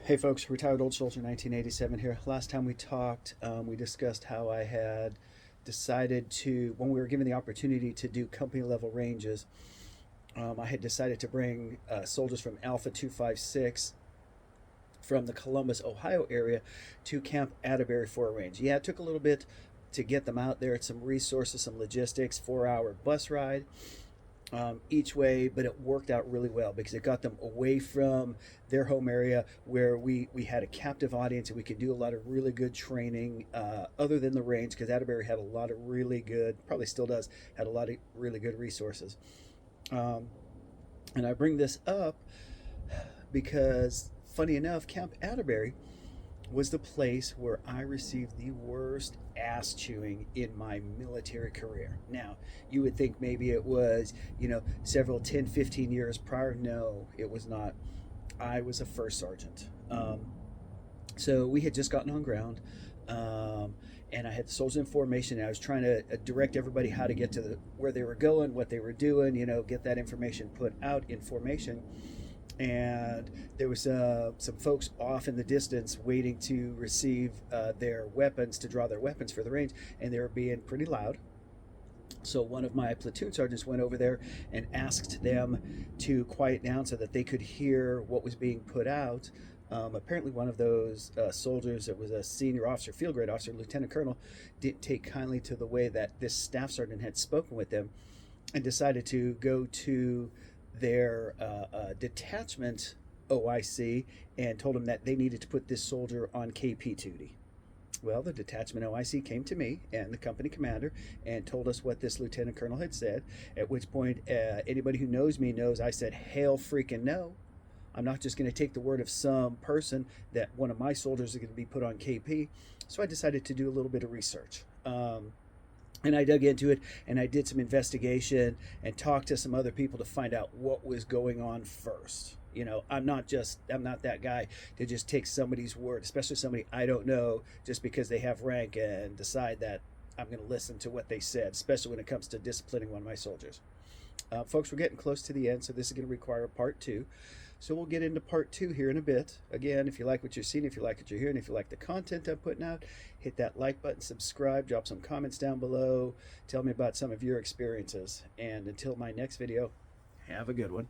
Hey folks, retired old soldier 1987 here. Last time we talked, we discussed how I had decided to, when we were given the opportunity to do company level ranges, I had decided to bring soldiers from Alpha 256 from the Columbus, Ohio area to Camp Atterbury for a range. Yeah, it took a little bit to get them out there, some resources, some logistics, 4 hour bus ride each way, but it worked out really well because it got them away from their home area where we had a captive audience and we could do a lot of really good training other than the range, because Atterbury had a lot of really good, probably still does, had a lot of really good resources. Um, and I bring this up because, funny enough, Camp Atterbury was the place where I received the worst ass chewing in my military career. Now, you would think maybe it was, several 10, 15 years prior. No, it was not. I was a first sergeant. So we had just gotten on ground. And I had the soldiers in formation, and I was trying to direct everybody how to get to where they were going, what they were doing, get that information put out in formation. And there was some folks off in the distance waiting to receive their weapons, to draw their weapons for the range, and they were being pretty loud. So one of my platoon sergeants went over there and asked them to quiet down so that they could hear what was being put out. Apparently one of those soldiers that was a senior officer, field grade officer, lieutenant colonel, didn't take kindly to the way that this staff sergeant had spoken with them, and decided to go to their detachment OIC and told them that they needed to put this soldier on KP duty. Well, the detachment OIC came to me and the company commander and told us what this lieutenant colonel had said, at which point anybody who knows me knows I said, hell freaking no. I'm not just going to take the word of some person that one of my soldiers is going to be put on KP. So I decided to do a little bit of research. And I dug into it, and I did some investigation and talked to some other people to find out what was going on first. I'm not that guy to just take somebody's word, especially somebody I don't know, just because they have rank, and decide that I'm going to listen to what they said, especially when it comes to disciplining one of my soldiers. Folks, we're getting close to the end, so this is going to require a part two. So we'll get into part two here in a bit. Again, if you like what you're seeing, if you like what you're hearing, if you like the content I'm putting out, hit that like button, subscribe, drop some comments down below, tell me about some of your experiences. And until my next video, have a good one.